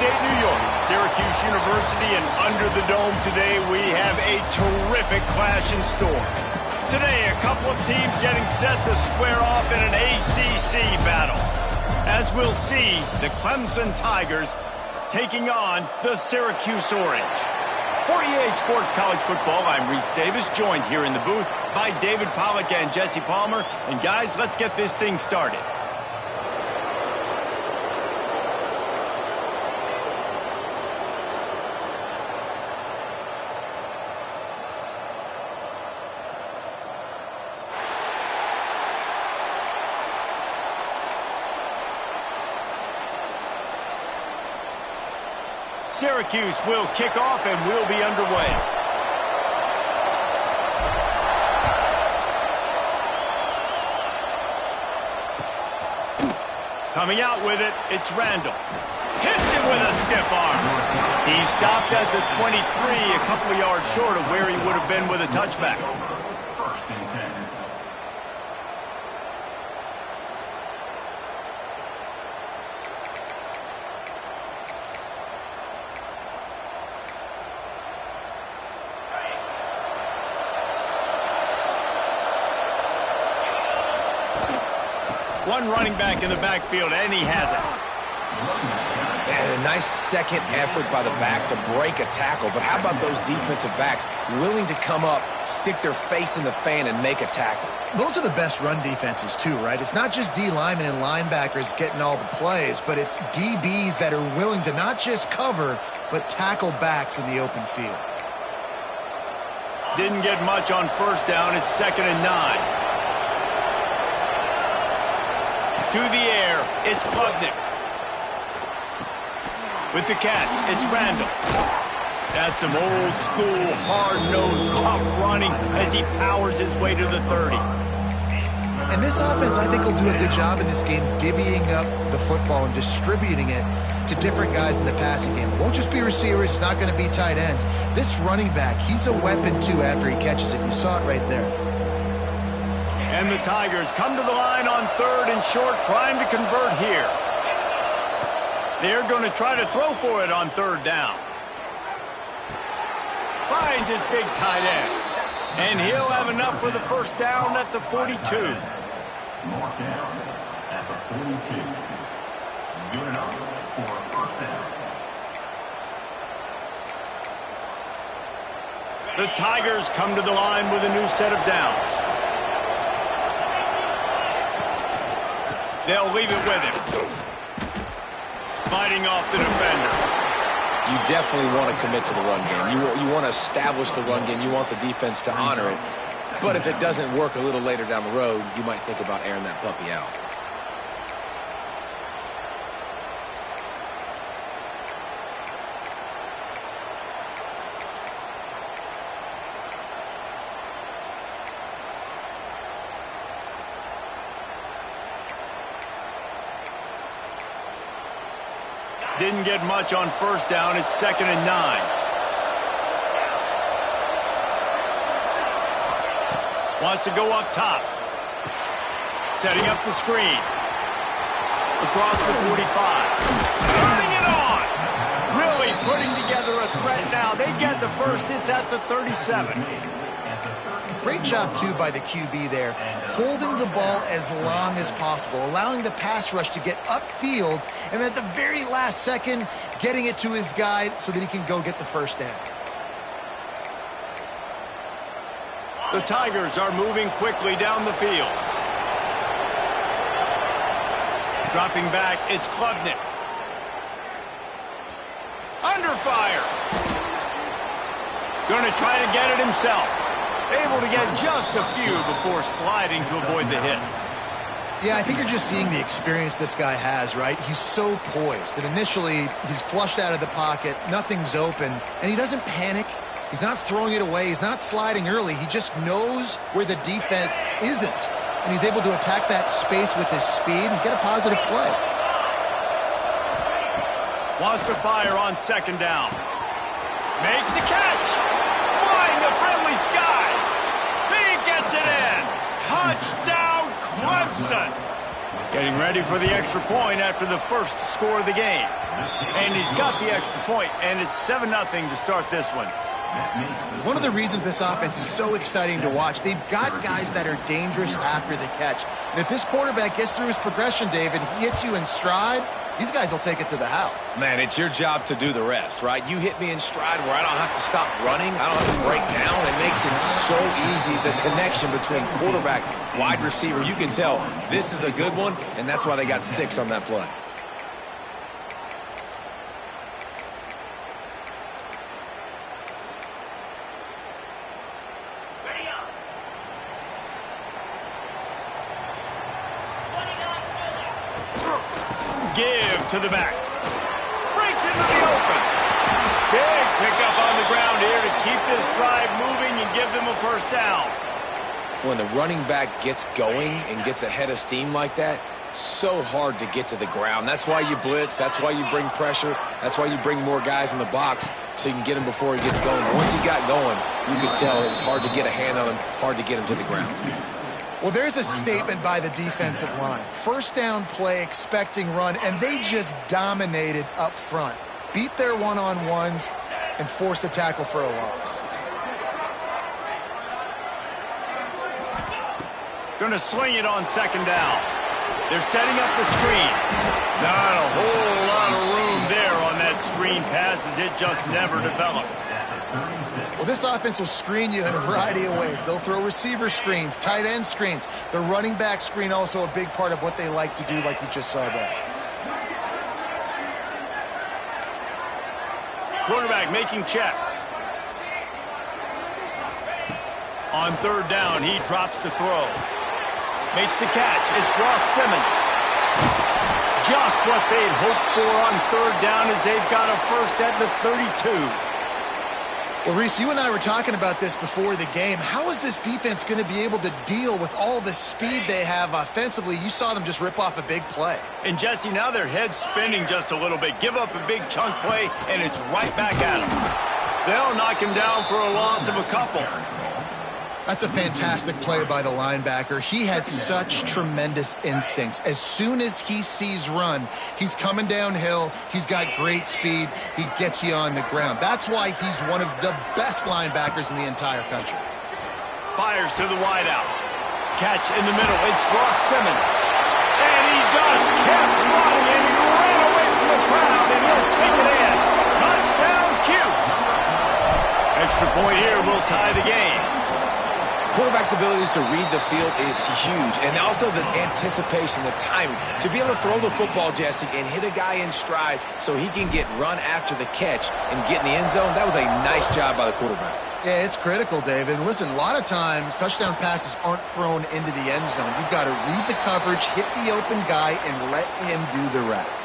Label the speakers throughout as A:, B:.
A: upstate New York, Syracuse University, and under the dome today, we have a terrific clash in store. Today, a couple of teams getting set to square off in an ACC battle. As we'll see, the Clemson Tigers taking on the Syracuse Orange. For EA Sports College Football, I'm Reese Davis, joined here in the booth by David Pollack and Jesse Palmer. And guys, let's get this thing started. Syracuse will kick off and we'll be underway. Coming out with it, it's Randall. Hits him with a stiff arm. He stopped at the 23, a couple of yards short of where he would have been with a touchback. One running back in the backfield, and he has it.
B: And a nice second effort by the back to break a tackle. But how about those defensive backs willing to come up, stick their face in the fan, and make a tackle?
C: Those are the best run defenses, too, right? It's not just D linemen and linebackers getting all the plays, but it's DBs that are willing to not just cover, but tackle backs in the open field.
A: Didn't get much on first down. It's 2nd and 9. To the air, it's Klubnik. With the catch, it's Randall. That's some old school, hard-nosed, tough running as he powers his way to the 30.
C: And this offense, I think, will do a good job in this game divvying up the football and distributing it to different guys in the passing game. It won't just be receivers. It's not going to be tight ends. This running back, he's a weapon, too, after he catches it. You saw it right there.
A: And the Tigers come to the line on 3rd and short, trying to convert here. They're going to try to throw for it on 3rd down. Finds his big tight end. And he'll have enough for the first down at the 42.
D: Mark down at the 42. Good enough for a first down.
A: The Tigers come to the line with a new set of downs. They'll leave it with him. Fighting off the defender.
B: You definitely want to commit to the run game. You want to establish the run game. You want the defense to honor it. But if it doesn't work a little later down the road, you might think about airing that puppy out.
A: Didn't get much on first down. It's 2nd and 9. Wants to go up top. Setting up the screen. Across the 45. Turning it on. Really putting together a threat now. They get the first. It's at the 37.
C: Great job, too, by the QB there, holding the ball as long as possible, allowing the pass rush to get upfield, and at the very last second, getting it to his guy so that he can go get the first down.
A: The Tigers are moving quickly down the field. Dropping back, it's Klubnik. Under fire. Going to try to get it himself. Able to get just a few before sliding to avoid the hits.
C: Yeah, I think you're just seeing the experience this guy has, right? He's so poised that initially he's flushed out of the pocket, nothing's open, and he doesn't panic. He's not throwing it away. He's not sliding early. He just knows where the defense isn't, and he's able to attack that space with his speed and get a positive play.
A: Wants to fire on 2nd down. Makes the catch. Flying the friendly skies. He gets it in. Touchdown, Clemson. Getting Getting ready for the extra point after the first score of the game. And he's got the extra point, and it's 7-0 to start this one.
C: One of the reasons this offense is so exciting to watch, they've got guys that are dangerous after the catch. And if this quarterback gets through his progression, David, he hits you in stride, these guys will take it to the house.
B: Man, it's your job to do the rest, right? You hit me in stride where I don't have to stop running. I don't have to break down. It makes it so easy. The connection between quarterback, wide receiver, you can tell this is a good one, and that's why they got 6 on that play.
A: Give to the back. Breaks into the open. Big pickup on the ground here to keep this drive moving and give them a first down.
B: When the running back gets going and gets ahead of steam like that, so hard to get to the ground. That's why you blitz. That's why you bring pressure. That's why you bring more guys in the box so you can get him before he gets going. But once he got going, you could tell it was hard to get a hand on him, hard to get him to the ground.
C: Well, there's a statement by the defensive line. First down play, expecting run, and they just dominated up front. Beat their one-on-ones and forced a tackle for a loss.
A: Going to swing it on second down. They're setting up the screen. Not a whole lot of room there on that screen pass as it just never developed.
C: Well, this offense will screen you in a variety of ways. They'll throw receiver screens, tight end screens. The running back screen also a big part of what they like to do, like you just saw there.
A: Quarterback making checks. On third down, he drops to throw. Makes the catch. It's Ross Simmons. Just what they'd hoped for on third down as they've got a first at the 32.
C: Well, Reese, you and I were talking about this before the game. How is this defense going to be able to deal with all the speed they have offensively? You saw them just rip off a big play.
A: And, Jesse, now their head's spinning just a little bit. Give up a big chunk play, and it's right back at them. They'll knock him down for a loss of a couple.
C: That's a fantastic play by the linebacker. He has such tremendous instincts. As soon as he sees run, he's coming downhill. He's got great speed. He gets you on the ground. That's why he's one of the best linebackers in the entire country.
A: Fires to the wideout. Catch in the middle. It's Ross Simmons. And he just kept running, and he ran away from the crowd, and he'll take it in. Touchdown, Cuse. Extra point here will tie the game.
B: Quarterback's abilities to read the field is huge, and also the anticipation, the timing. To be able to throw the football, Jesse, and hit a guy in stride so he can get run after the catch and get in the end zone, that was a nice job by the quarterback.
C: Yeah, it's critical, David. And listen, a lot of times touchdown passes aren't thrown into the end zone. You've got to read the coverage, hit the open guy, and let him do the rest.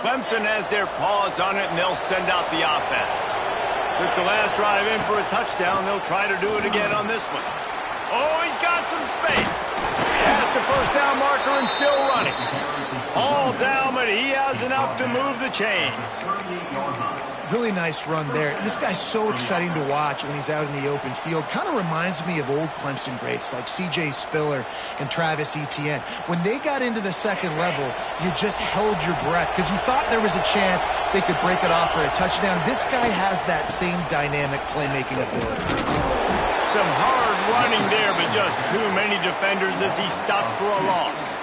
A: Clemson has their paws on it, and they'll send out the offense. Took the last drive in for a touchdown. They'll try to do it again on this one. Oh, he's got some space. Past the first down marker and still running. All down, but he has enough to move the chains.
C: Really nice run there. This guy's so exciting to watch when he's out in the open field. Kind of reminds me of old Clemson greats like C.J. Spiller and Travis Etienne. When they got into the second level, you just held your breath because you thought there was a chance they could break it off for a touchdown. This guy has that same dynamic playmaking ability.
A: Some hard running there, but just too many defenders as he stopped for a loss.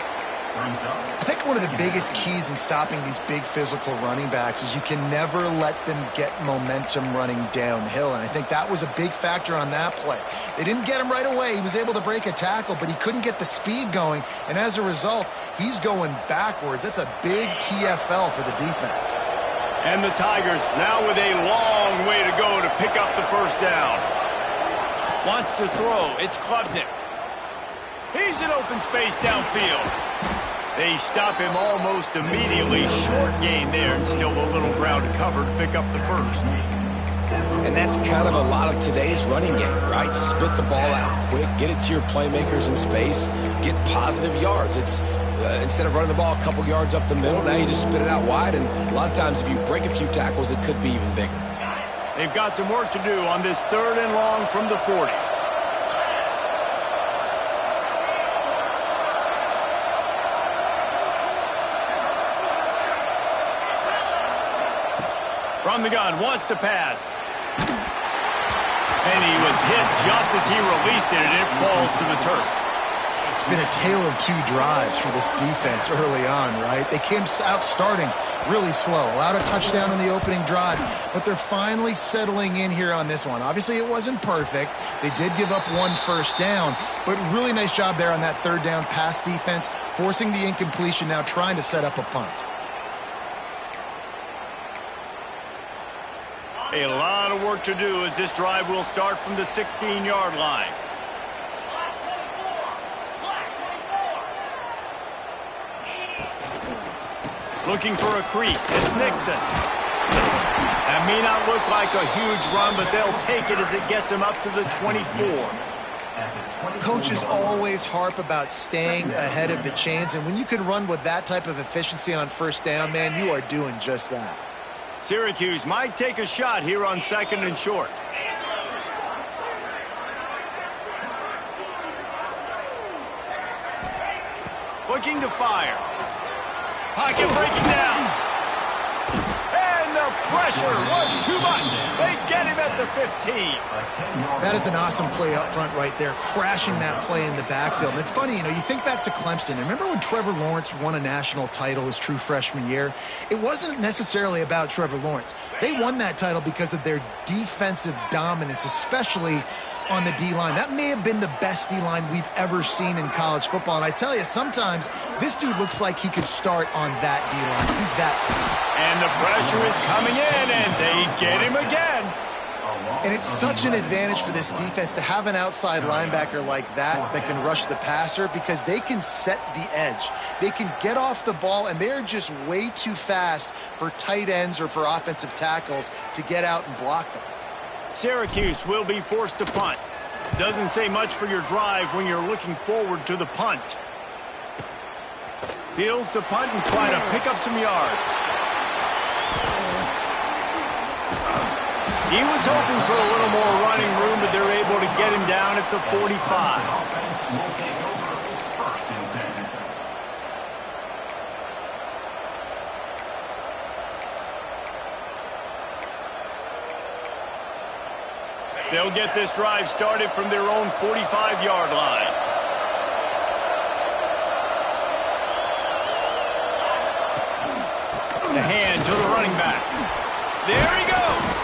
C: I think one of the biggest keys in stopping these big physical running backs is you can never let them get momentum running downhill, and I think that was a big factor on that play. They didn't get him right away. He was able to break a tackle, but he couldn't get the speed going, and as a result, he's going backwards. That's a big TFL for the defense.
A: And the Tigers now with a long way to go to pick up the first down. Wants to throw. It's Klubnik. He's in open space downfield. They stop him almost immediately. Short gain there and still a little ground to cover to pick up the first.
B: And that's kind of a lot of today's running game, right? Spit the ball out quick, get it to your playmakers in space, get positive yards. It's instead of running the ball a couple yards up the middle, now you just spit it out wide, and a lot of times if you break a few tackles, it could be even bigger.
A: They've got some work to do on this 3rd and long from the 40. From the gun, wants to pass. And he was hit just as he released it, and it falls to the turf.
C: It's been a tale of 2 drives for this defense early on, right? They came out starting really slow, allowed a touchdown on the opening drive, but they're finally settling in here on this one. Obviously, it wasn't perfect. They did give up 1 first down, but really nice job there on that 3rd down pass defense, forcing the incompletion, now trying to set up a punt.
A: A lot of work to do as this drive will start from the 16-yard line. Looking for a crease. It's Nixon. That may not look like a huge run, but they'll take it as it gets them up to the 24.
C: Coaches always harp about staying ahead of the chains, and when you can run with that type of efficiency on 1st down, man, you are doing just that.
A: Syracuse might take a shot here on 2nd and short. Looking to fire. Pocket breaking down. And the pressure was too much. They get him at the 15.
C: That is an awesome play up front right there, crashing that play in the backfield. And it's funny, you know, you think back to Clemson. Remember when Trevor Lawrence won a national title his true freshman year? It wasn't necessarily about Trevor Lawrence. They won that title because of their defensive dominance, especially on the D-line. That may have been the best D-line we've ever seen in college football. And I tell you, sometimes this dude looks like he could start on that D-line. He's that tough.
A: And the pressure is coming in, and they get him again.
C: And it's such an advantage for this defense to have an outside linebacker like that can rush the passer, because they can set the edge. They can get off the ball, and they're just way too fast for tight ends or for offensive tackles to get out and block them.
A: Syracuse will be forced to punt. Doesn't say much for your drive when you're looking forward to the punt. Fields to punt and try to pick up some yards. He was hoping for a little more running room, but they're able to get him down at the 45. They'll get this drive started from their own 45-yard line. The hand to the running back. There he goes.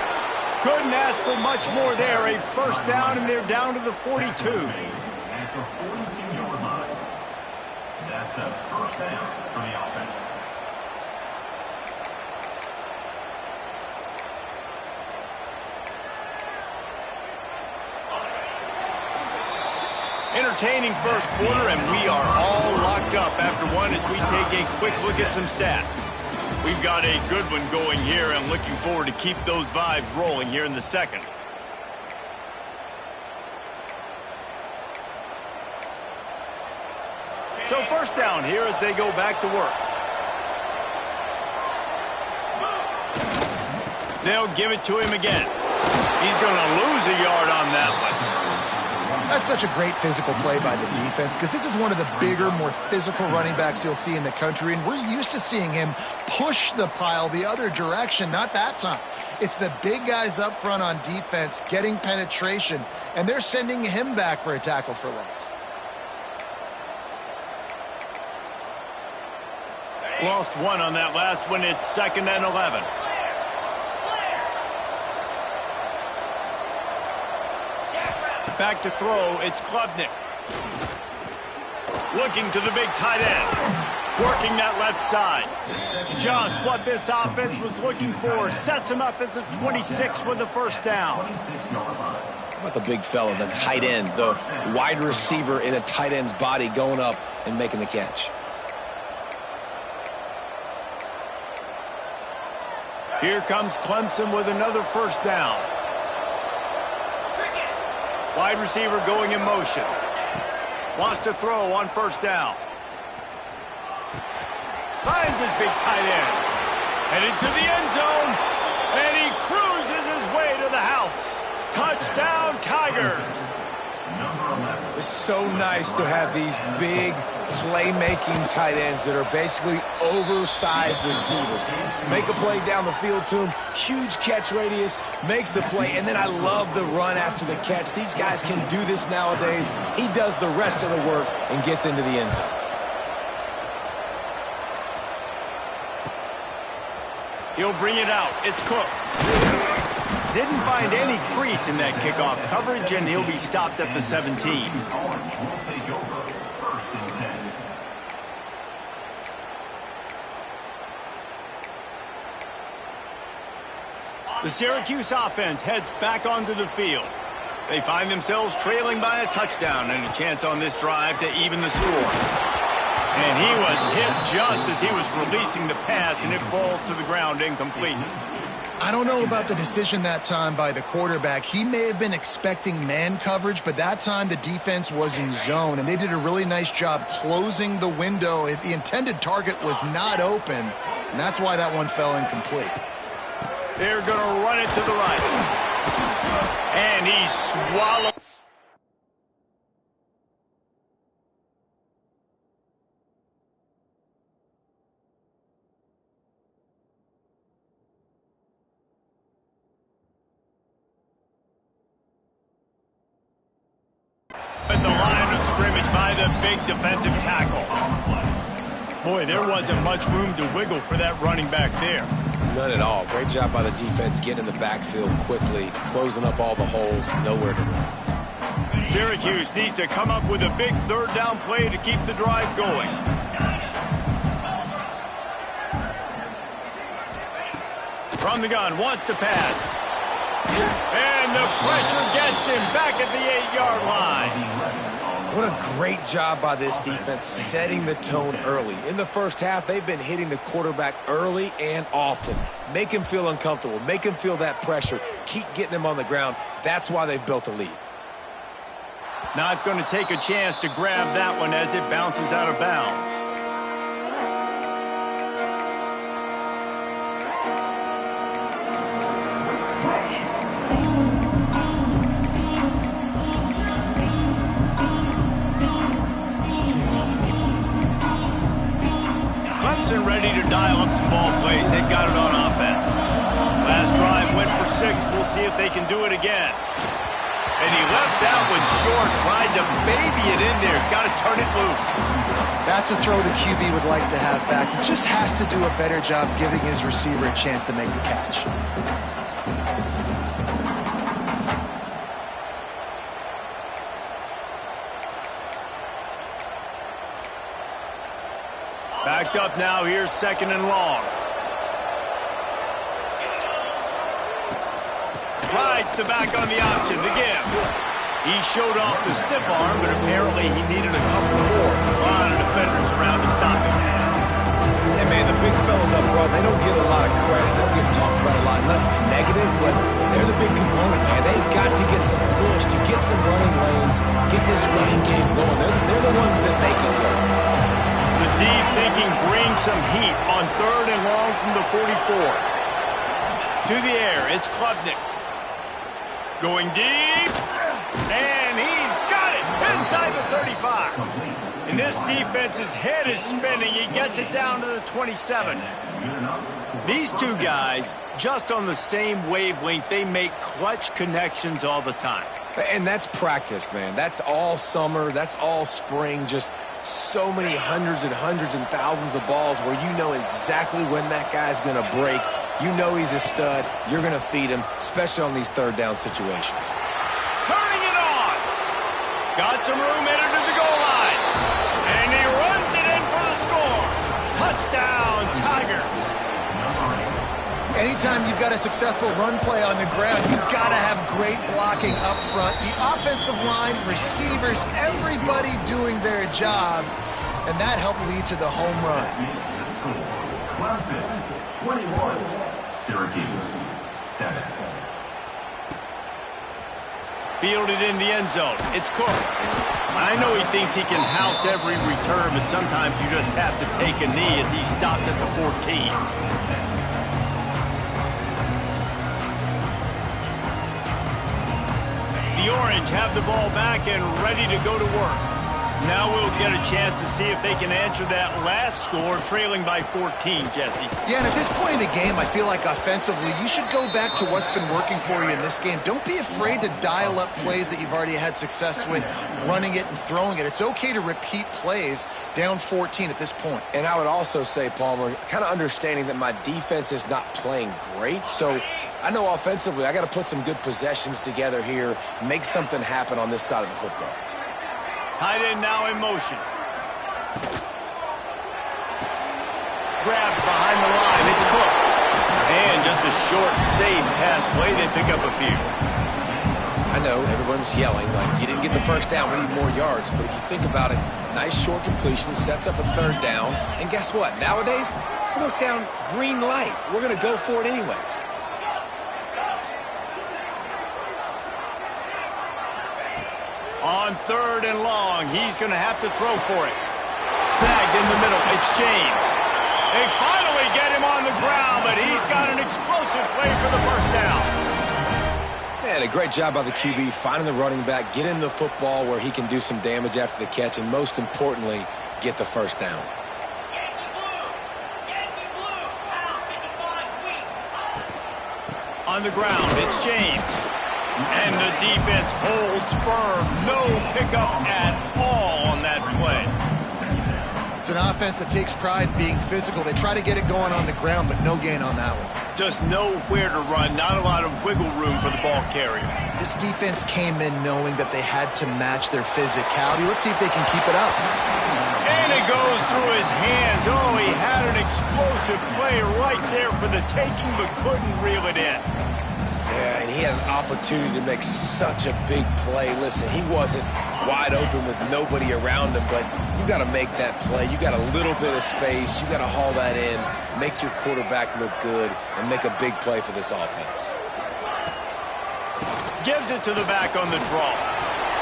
A: Couldn't ask for much more there. A first down, and they're down to the 42.
D: At the 42-yard line. That's a first down for the offense.
A: Entertaining first quarter, and we are all locked up after one as we take a quick look at some stats. We've got a good one going here, and looking forward to keep those vibes rolling here in the second. So first down here as they go back to work. They'll give it to him again. He's going to lose a yard on that one.
C: That's such a great physical play by the defense, because this is one of the bigger, more physical running backs you'll see in the country, and we're used to seeing him push the pile the other direction. Not that time. It's the big guys up front on defense getting penetration, and they're sending him back for a tackle for loss.
A: Lost one on that last one. It's 2nd and 11. Back to throw, it's Klubnik. Looking to the big tight end. Working that left side. Just what this offense was looking for. Sets him up at the 26 with the first down.
B: How about the big fella, the tight end, the wide receiver in a tight end's body going up and making the catch?
A: Here comes Clemson with another first down. Wide receiver going in motion. Wants to throw on first down. Finds his big tight end. Headed to the end zone. And he cruises his way to the house. Touchdown, Tigers.
B: It's so nice to have these big playmaking tight ends that are basically oversized receivers. To make a play down the field to him, huge catch radius, makes the play, and then I love the run after the catch. These guys can do this nowadays. He does the rest of the work and gets into the end zone.
A: He'll bring it out. It's Cook. Didn't find any crease in that kickoff coverage, and he'll be stopped at the 17. The Syracuse offense heads back onto the field. They find themselves trailing by a touchdown and a chance on this drive to even the score. And he was hit just as he was releasing the pass, and it falls to the ground incomplete.
C: I don't know about the decision that time by the quarterback. He may have been expecting man coverage, but that time the defense was in zone, and they did a really nice job closing the window. The intended target was not open, and that's why that one fell incomplete.
A: They're going to run it to the right. And he swallowed. At the line of scrimmage by the big defensive tackle. Boy, there wasn't much room to wiggle for that running back there.
B: None at all. Great job by the defense getting in the backfield quickly, closing up all the holes, nowhere to run.
A: Syracuse needs to come up with a big third down play to keep the drive going. From the gun, wants to pass. And the pressure gets him back at the 8-yard line.
B: What a great job by this defense setting the tone early. In the first half, they've been hitting the quarterback early and often. Make him feel uncomfortable. Make him feel that pressure. Keep getting him on the ground. That's why they've built a lead.
A: Not going to take a chance to grab that one as it bounces out of bounds. Clemson ready to dial up some ball plays. They've got it on offense. Last drive went for 6. We'll see if they can do it again. And he left that one short, tried to baby it in there. He's got to turn it loose.
C: That's a throw the QB would like to have back. He just has to do a better job giving his receiver a chance to make the catch.
A: Backed up now. Here's 2nd and long. Rides the back on the option to give. He showed off the stiff arm, but apparently he needed a couple more. A lot of defenders around to stop him.
B: And man, the big fellas up front, they don't get a lot of credit. They don't get talked about a lot unless it's negative, but they're the big component, man. They've got to get some push, to get some running lanes, get this running game going. They're the ones that make it go.
A: The deep thinking brings some heat on 3rd and long from the 44. To the air, it's Klubnik. Going deep, and he's got it inside the 35. And this defense's head is spinning. He gets it down to the 27. These two guys, just on the same wavelength, they make clutch connections all the time.
B: And that's practice, man. That's all summer. That's all spring. Just so many hundreds and thousands of balls where you know exactly when that guy's going to break. You know he's a stud. You're going to feed him, especially on these 3rd down situations.
A: Turning it on. Got some room headed to the goal line. And he runs it in for the score. Touchdown, Tigers.
C: Anytime you've got a successful run play on the ground, you've got to have great blocking up front. The offensive line, receivers, everybody doing their job. And that helped lead to the home run.
D: Clemson, 21, Syracuse, 7.
A: Fielded in the end zone. It's Cook. I know he thinks he can house every return, but sometimes you just have to take a knee as he stopped at the 14. The Orange have the ball back and ready to go to work. Now we'll get a chance to see if they can answer that last score, trailing by 14, Jesse.
C: Yeah, and at this point in the game, I feel like offensively, you should go back to what's been working for you in this game. Don't be afraid to dial up plays that you've already had success with, running it and throwing it. It's okay to repeat plays down 14 at this point.
B: And I would also say, Palmer, kind of understanding that my defense is not playing great, so I know offensively I got to put some good possessions together here, make something happen on this side of the football.
A: Tight end now in motion. Grabbed behind the line. It's Cook. And just a short, safe pass play. They pick up a few.
B: I know everyone's yelling like you didn't get the first down, we need more yards. But if you think about it, nice short completion, sets up a third down. And guess what? Nowadays, fourth down, green light. We're going to go for it anyways.
A: On 3rd and long, he's going to have to throw for it. Snagged in the middle. It's James. They finally get him on the ground, but he's got an explosive play for the first down.
B: Man, a great job by the QB finding the running back, getting the football where he can do some damage after the catch, and most importantly, get the first down.
A: On the ground, it's James. And the defense holds firm. No pickup at all on that play.
C: It's an offense that takes pride in being physical. They try to get it going on the ground, but no gain on that one.
A: Just nowhere to run. Not a lot of wiggle room for the ball carrier.
C: This defense came in knowing that they had to match their physicality. Let's see if they can keep it up.
A: And it goes through his hands. Oh, he had an explosive play right there for the taking, but couldn't reel it in.
B: Yeah, and he had an opportunity to make such a big play. Listen, he wasn't wide open with nobody around him, but you got to make that play. You got a little bit of space. You got to haul that in, make your quarterback look good, and make a big play for this offense.
A: Gives it to the back on the draw.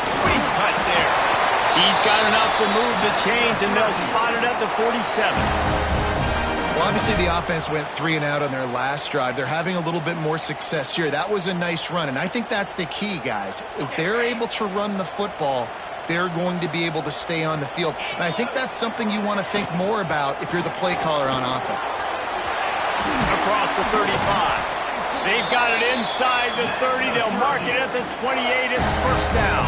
A: Sweet cut there. He's got enough to move the chains, and they'll spot it at the 47.
C: Well, obviously the offense went 3 and out on their last drive. They're having a little bit more success here. That was a nice run, and I think that's the key, guys. If they're able to run the football, they're going to be able to stay on the field. And I think that's something you want to think more about if you're the play caller on offense.
A: Across the 35. They've got it inside the 30. They'll mark it at the 28. It's first down.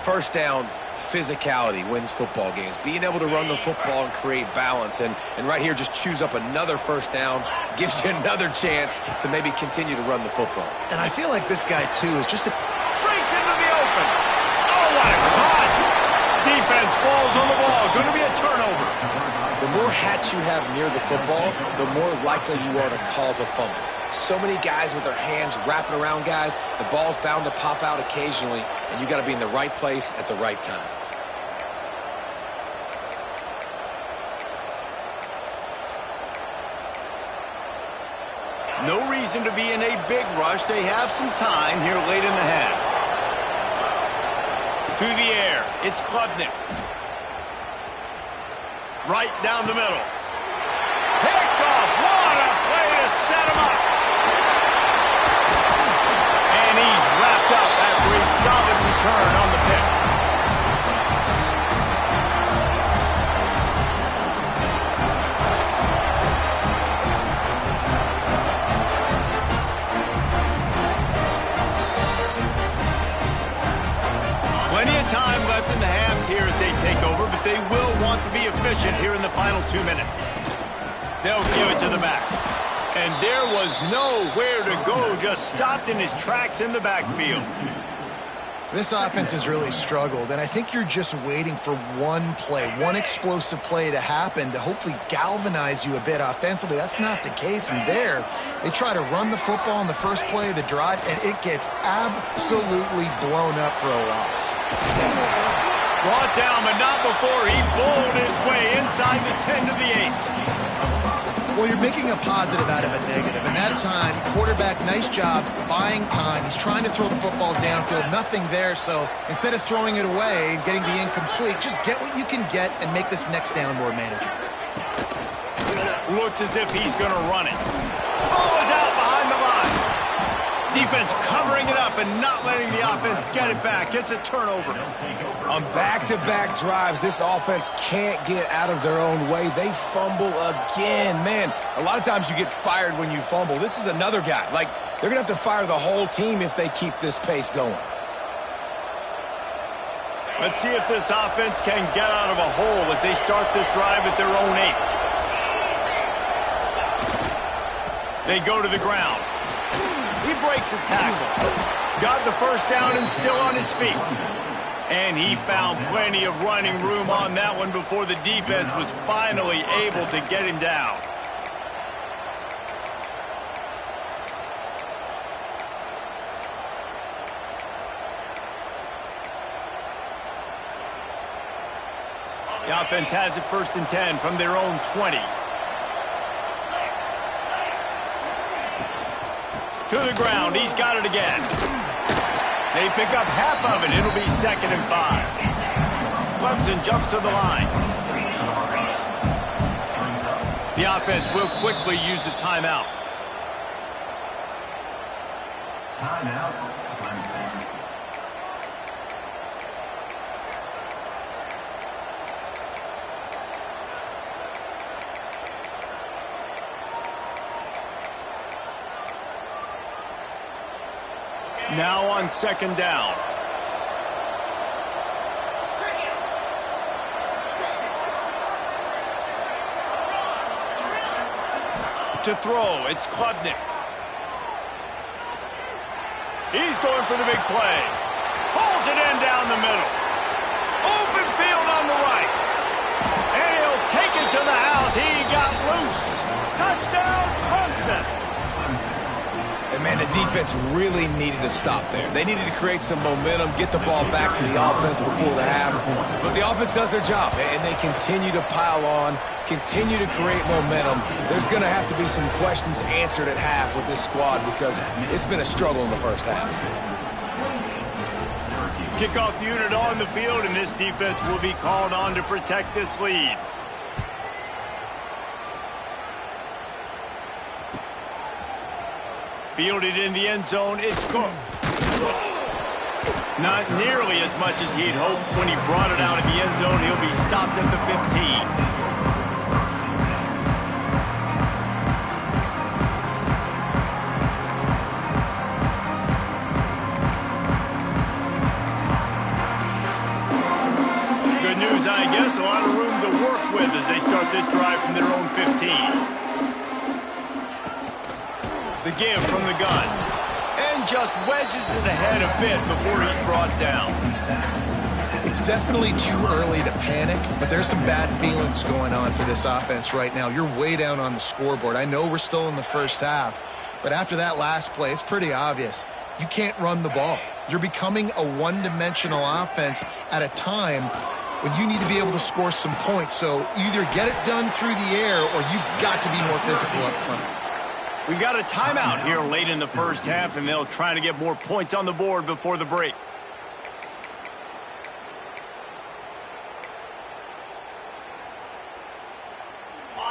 B: First down, physicality wins football games. Being able to run the football and create balance. And right here, just choose up another first down. Gives you another chance to maybe continue to run the football.
C: And I feel like this guy, too, is just
A: breaks into the open. Oh, what a cut. Defense falls on the ball. Going to be a turnover.
B: The more hats you have near the football, the more likely you are to cause a fumble. So many guys with their hands wrapping around guys, the ball's bound to pop out occasionally, and you got to be in the right place at the right time.
A: No reason to be in a big rush. They have some time here late in the half. To the air. It's Klubnik. Right down the middle. Picked off. What a play to set him up. And he's wrapped up after a solid return on the pick. Plenty of time left in the half here as they take over, but they will want to be efficient here in the final 2 minutes. They'll give it to the back. And there was nowhere to go, just stopped in his tracks in the backfield.
C: This offense has really struggled, and I think you're just waiting for one play, one explosive play to happen to hopefully galvanize you a bit offensively. That's not the case, and there, they try to run the football in the first play of the drive, and it gets absolutely blown up for a loss.
A: Brought down, but not before he bowled his way inside the 10 to the 8.
C: Well, you're making a positive out of a negative. And that time, quarterback, nice job buying time. He's trying to throw the football downfield. Nothing there. So instead of throwing it away and getting the incomplete, just get what you can get and make this next down more manageable.
A: Looks as if he's going to run it. Ball is out behind the line. Defense covering it up and not letting the offense get it back. It's a turnover.
B: On back-to-back drives, this offense can't get out of their own way. They fumble again. Man, a lot of times you get fired when you fumble. This is another guy. Like, they're going to have to fire the whole team if they keep this pace going.
A: Let's see if this offense can get out of a hole as they start this drive at their own 8. They go to the ground. He breaks a tackle. Got the first down and still on his feet. And he found plenty of running room on that one before the defense was finally able to get him down. The offense has it 1st and 10 from their own 20. To the ground, he's got it again. They pick up half of it. It'll be 2nd and 5. Clemson jumps to the line. The offense will quickly use a timeout.
D: Timeout, Clemson.
A: Now on 2nd down. To throw, it's Klubnik. He's going for the big play. Pulls it in down the middle. Open field on the right. And he'll take it to the house. He got loose. Touchdown, Clemson.
B: And, man, the defense really needed to stop there. They needed to create some momentum, get the ball back to the offense before the half. But the offense does their job, and they continue to pile on, continue to create momentum. There's going to have to be some questions answered at half with this squad because it's been a struggle in the first half.
A: Kickoff unit on the field, and this defense will be called on to protect this lead. Fielded in the end zone, it's Cook. Not nearly as much as he'd hoped when he brought it out of the end zone. He'll be stopped at the 15. Good news, I guess. A lot of room to work with as they start this drive from their own 15. The give from the gun. And just wedges it ahead a bit before he's brought down.
C: It's definitely too early to panic, but there's some bad feelings going on for this offense right now. You're way down on the scoreboard. I know we're still in the first half, but after that last play, it's pretty obvious. You can't run the ball. You're becoming a one-dimensional offense at a time when you need to be able to score some points. So either get it done through the air or you've got to be more physical up front.
A: We got a timeout here late in the first half, and they'll try to get more points on the board before the break.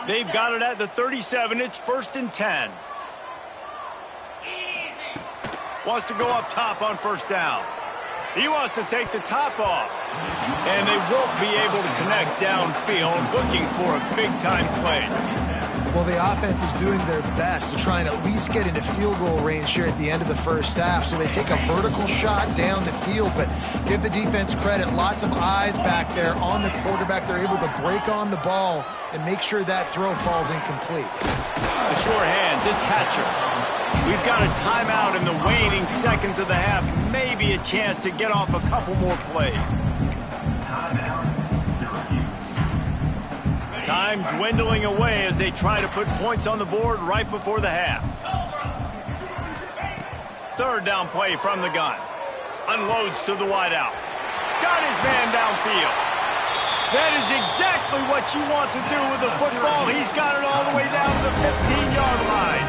A: They've got it at the 37. It's 1st and 10. Wants to go up top on 1st down. He wants to take the top off. And they won't be able to connect downfield, looking for a big-time play.
C: Well, the offense is doing their best to try and at least get into field goal range here at the end of the first half. So they take a vertical shot down the field, but give the defense credit. Lots of eyes back there on the quarterback. They're able to break on the ball and make sure that throw falls incomplete.
A: The short hands, it's Hatcher. We've got a timeout in the waning seconds of the half. Maybe a chance to get off a couple more plays.
D: Timeout, Syracuse.
A: Time dwindling away as they try to put points on the board right before the half. 3rd down play from the gun. Unloads to the wideout. Got his man downfield. That is exactly what you want to do with the football. He's got it all the way down to the 15-yard line.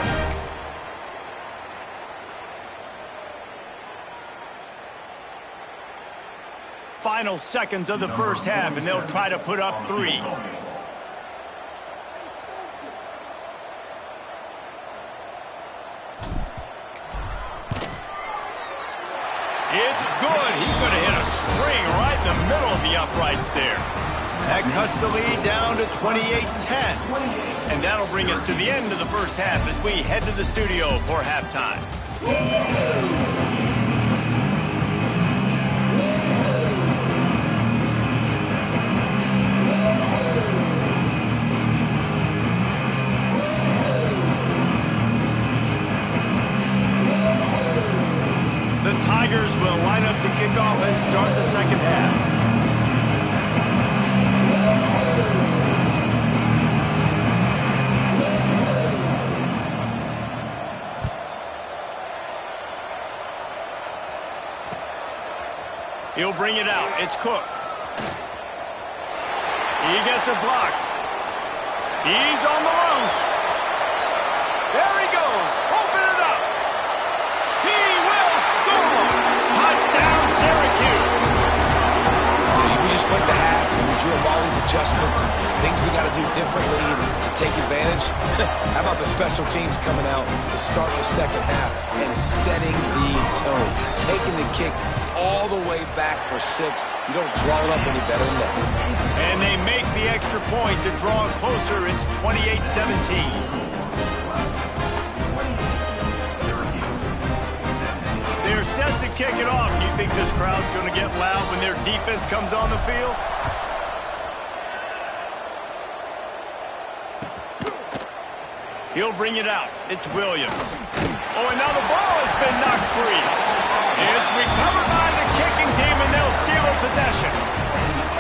A: Final seconds of the first half, and they'll try to put up 3. It's good. He's going to hit a string right in the middle of the uprights there. That cuts the lead down to 28-10. And that'll bring us to the end of the first half as we head to the studio for halftime. Tigers will line up to kick off and start the second half. He'll bring it out. It's Cook. He gets a block. He's on the loose. There he goes. Open it up. He will score. Touchdown, Syracuse.
B: We just went to half and we drew up all these adjustments and things we got to do differently to take advantage. How about the special teams coming out to start the second half and setting the tone, taking the kick all the way back for 6. You don't draw it up any better than that.
A: And they make the extra point to draw it closer. It's 28-17. They're set to kick it off. Do you think this crowd's going to get loud when their defense comes on the field? He'll bring it out. It's Williams. Oh, and now the ball has been knocked free. It's recovered by the kicking team, and they'll steal a possession.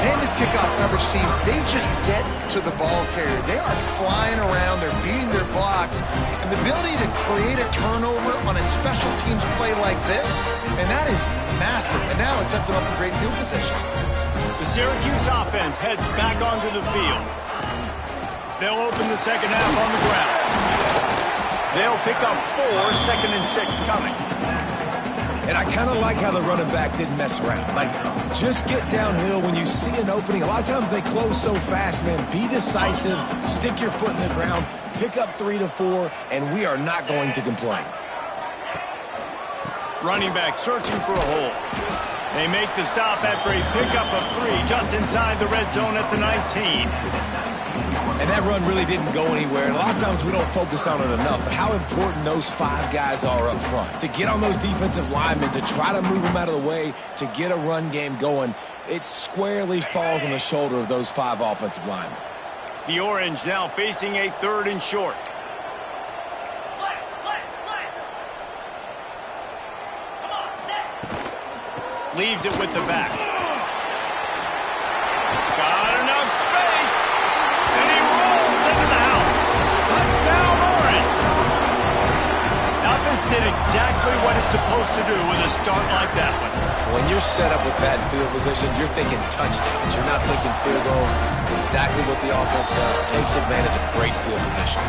C: And this kickoff coverage team, they just get to the ball carrier. They are flying around. They're beating their blocks. And the ability to create a turnover on a special teams play like this, and that is massive. And now it sets them up in great field position.
A: The Syracuse offense heads back onto the field. They'll open the second half on the ground. They'll pick up 4, 2nd and 6 coming.
B: And I kind of like how the running back didn't mess around. Like, just get downhill when you see an opening. A lot of times they close so fast, man. Be decisive, stick your foot in the ground, pick up 3 to 4, and we are not going to complain.
A: Running back searching for a hole. They make the stop after a pickup of 3 just inside the red zone at the 19.
B: And that run really didn't go anywhere. And a lot of times we don't focus on it enough. But how important those 5 guys are up front. To get on those defensive linemen, to try to move them out of the way, to get a run game going, it squarely falls on the shoulder of those 5 offensive linemen.
A: The Orange now facing a 3rd and short. Leaves it with the back. Got enough space. And he rolls into the house. Touchdown, Orange. Offense did exactly what it's supposed to do with a start like that one.
B: When you're set up with bad field position, you're thinking touchdowns. You're not thinking field goals. It's exactly what the offense does. Takes advantage of great field position.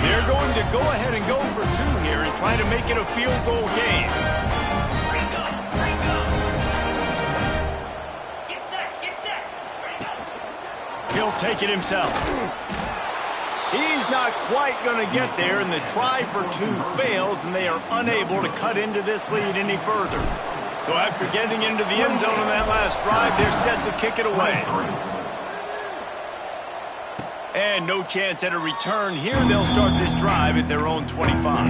A: They're going to go ahead and go for 2 here and try to make it a field goal game. He'll take it himself. He's not quite going to get there, and the try for 2 fails, and they are unable to cut into this lead any further. So after getting into the end zone on that last drive, they're set to kick it away. And no chance at a return here. They'll start this drive at their own 25.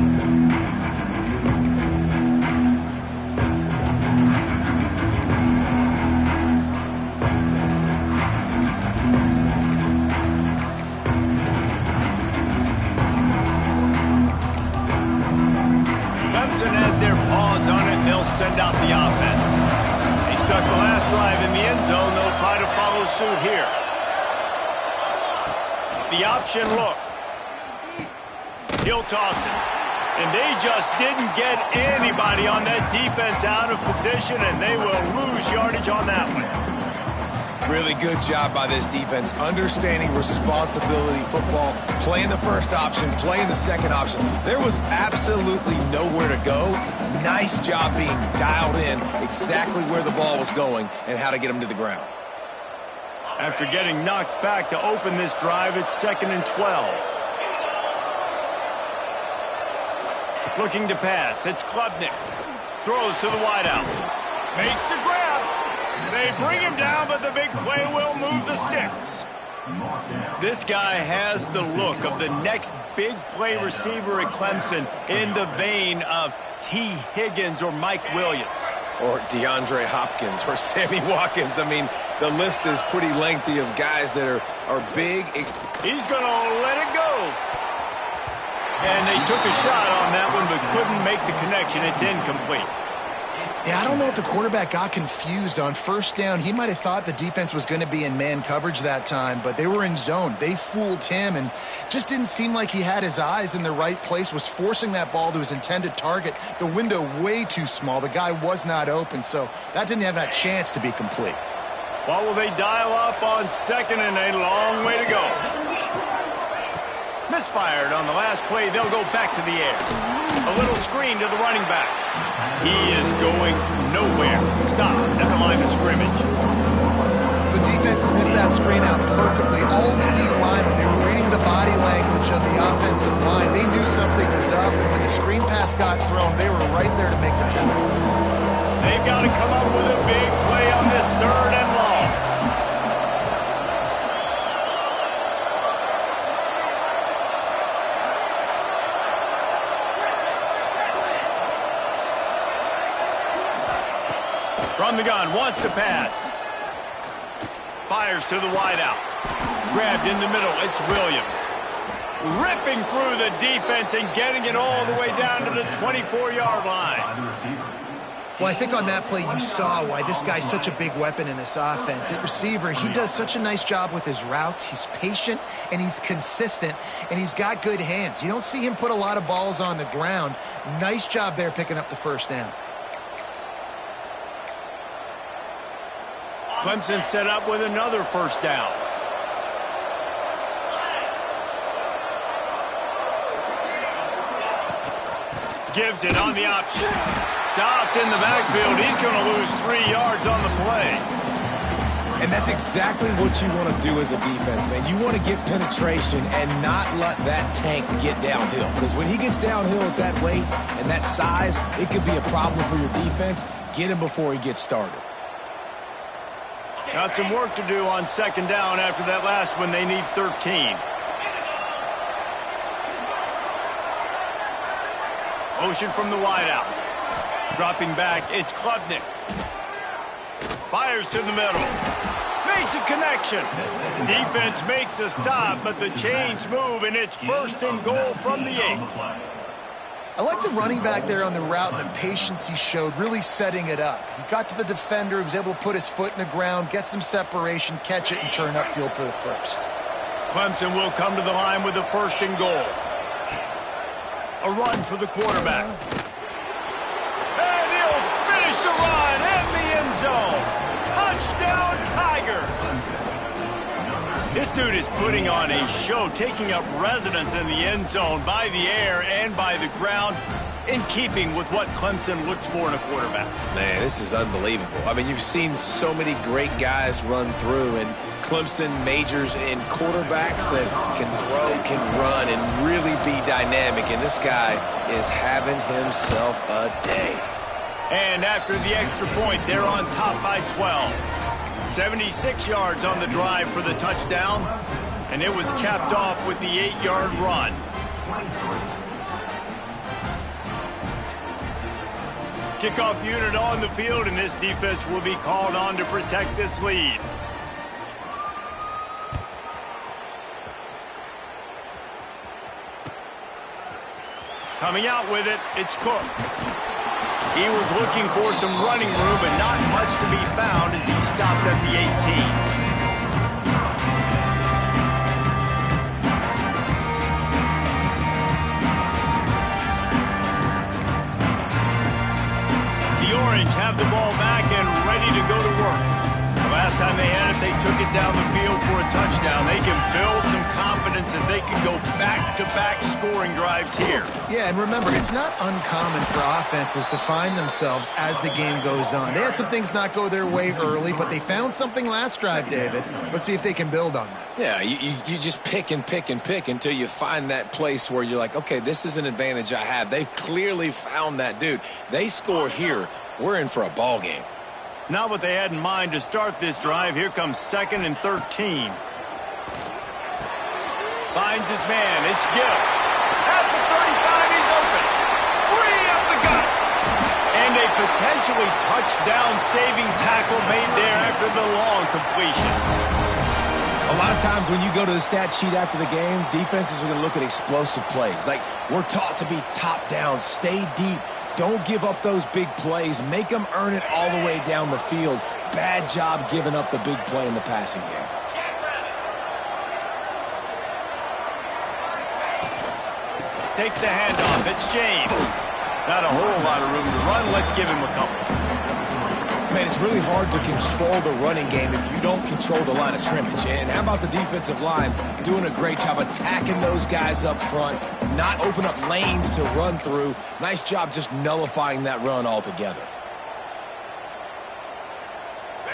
A: Clemson has their paws on it, and they'll send out the offense. They stuck the last drive in the end zone. They'll try to follow suit here. The option look. He'll toss it. And they just didn't get anybody on that defense out of position, and they will lose yardage on that one.
B: Really good job by this defense, understanding responsibility football, playing the first option, playing the second option. There was absolutely nowhere to go. Nice job being dialed in exactly where the ball was going and how to get them to the ground.
A: After getting knocked back to open this drive, it's 2nd and 12. Looking to pass, it's Klubnik. Throws to the wideout. Makes the grab. They bring him down, but the big play will move the sticks. This guy has the look of the next big play receiver at Clemson, in the vein of T. Higgins or Mike Williams.
B: Or DeAndre Hopkins or Sammy Watkins. I mean, the list is pretty lengthy of guys that are big.
A: He's going to let it go. And they took a shot on that one, but couldn't make the connection. It's incomplete.
C: Yeah, I don't know if the quarterback got confused on first down. He might have thought the defense was going to be in man coverage that time, but they were in zone. They fooled him and just didn't seem like he had his eyes in the right place, was forcing that ball to his intended target. The window way too small. The guy was not open, so that didn't have that chance to be complete.
A: Well, will they dial up on 2nd and a long way to go? Misfired on the last play. They'll go back to the air. A little screen to the running back. He is going nowhere. Stop at the line of scrimmage.
C: The defense sniffed that screen out perfectly. All the D linemen, they were reading the body language of the offensive line. They knew something was up, and when the screen pass got thrown, they were right there to make the tackle.
A: They've got to come up with a big play on this 3rd and long. From the gun, wants to pass. Fires to the wideout. Grabbed in the middle, it's Williams. Ripping through the defense and getting it all the way down to the 24-yard line.
C: Well, I think on that play you saw why this guy's such a big weapon in this offense. At receiver, he does such a nice job with his routes. He's patient, and he's consistent, and he's got good hands. You don't see him put a lot of balls on the ground. Nice job there picking up the first down.
A: Clemson set up with another first down. Gives it on the option. Stopped in the backfield. He's going to lose 3 yards on the play.
B: And that's exactly what you want to do as a defense, man. You want to get penetration and not let that tank get downhill. Because when he gets downhill at that weight and that size, it could be a problem for your defense. Get him before he gets started.
A: Got some work to do on 2nd down after that last one. They need 13. Motion from the wideout. Dropping back, it's Klubnik. Fires to the middle. Makes a connection. Defense makes a stop, but the chains move, and it's 1st and goal from the 8.
C: I like the running back there on the route and the patience he showed, really setting it up. He got to the defender, he was able to put his foot in the ground, get some separation, catch it, and turn upfield for the first.
A: Clemson will come to the line with the 1st and goal. A run for the quarterback. And he'll finish the run in the end zone. Touchdown, Tigers! This dude is putting on a show, taking up residence in the end zone by the air and by the ground, in keeping with what Clemson looks for in a quarterback.
B: Man, this is unbelievable. I mean, you've seen so many great guys run through, and Clemson majors in quarterbacks that can throw, can run, and really be dynamic, and this guy is having himself a day.
A: And after the extra point, they're on top by 12. 76 yards on the drive for the touchdown, and it was capped off with the 8-yard run. Kickoff unit on the field, and this defense will be called on to protect this lead. Coming out with it, it's Cook. He was looking for some running room, but not much to be found as he stopped at the 18. down the field for a touchdown. They can build some confidence that they can go back-to-back scoring drives here.
C: Yeah, and remember, it's not uncommon for offenses to find themselves as the game goes on. They had some things not go their way early, but they found something last drive, David. Let's see if they can build on that.
B: Yeah, you just pick and pick and pick until you find that place where you're like, okay, this is an advantage I have. They've clearly found that, dude. They score here, we're in for a ball game.
A: Not what they had in mind to start this drive. Here comes 2nd and 13. Finds his man. It's Gill. At the 35, he's open. Free up the gut. And a potentially touchdown-saving tackle made there after the long completion.
B: A lot of times when you go to the stat sheet after the game, defenses are going to look at explosive plays. Like, we're taught to be top down, stay deep. Don't give up those big plays. Make them earn it all the way down the field. Bad job giving up the big play in the passing game.
A: Takes the handoff. It's James. Not a whole lot of room to run. Let's give him a couple.
B: Man, it's really hard to control the running game if you don't control the line of scrimmage. And how about the defensive line doing a great job attacking those guys up front, not open up lanes to run through. Nice job just nullifying that run altogether.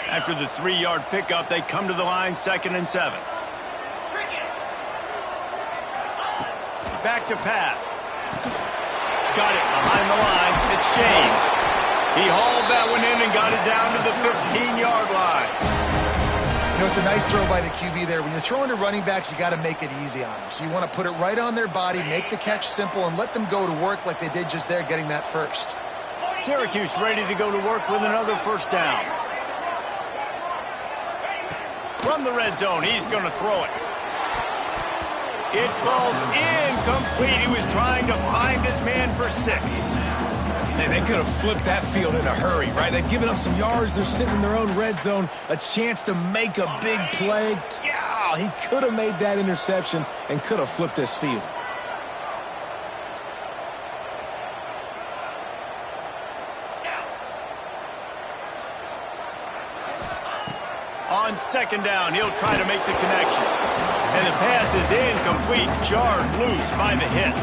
A: After the 3-yard pickup, they come to the line, 2nd and 7. Back to pass. Got it behind the line. It's James. He hauled that one in and got it down to the 15-yard line.
C: You know, it's a nice throw by the QB there. When you're throwing to running backs, you got to make it easy on them. So you want to put it right on their body, make the catch simple, and let them go to work like they did just there, getting that first.
A: Syracuse ready to go to work with another first down. From the red zone, he's going to throw it. It falls incomplete. He was trying to find his man for 6.
B: Man, they could have flipped that field in a hurry, right? They've given up some yards. They're sitting in their own red zone. A chance to make a big play. Yeah, he could have made that interception and could have flipped this field.
A: On 2nd down, he'll try to make the connection. And the pass is incomplete, jarred loose by the hit.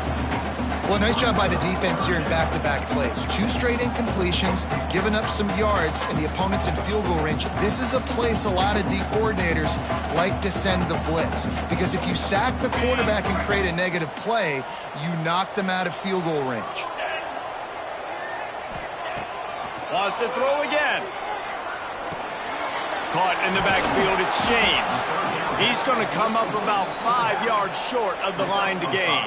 C: Well, nice job by the defense here in back-to-back plays. 2 straight incompletions, giving up some yards, and the opponent's in field goal range. This is a place a lot of D coordinators like to send the blitz, because if you sack the quarterback and create a negative play, you knock them out of field goal range.
A: Wants to throw again. Caught in the backfield, it's James. He's going to come up about 5 yards short of the line to gain.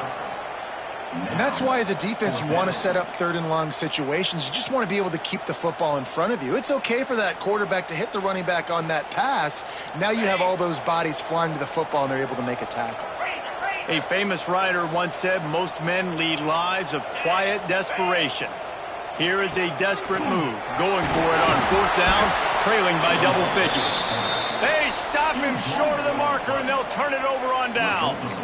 C: And that's why, as a defense, you want to set up 3rd and long situations. You just want to be able to keep the football in front of you. It's okay for that quarterback to hit the running back on that pass. Now you have all those bodies flying to the football, and they're able to make a tackle.
A: A famous writer once said, most men lead lives of quiet desperation. Here is a desperate move, going for it on 4th down, trailing by double figures. They stop him short of the marker, and they'll turn it over on downs.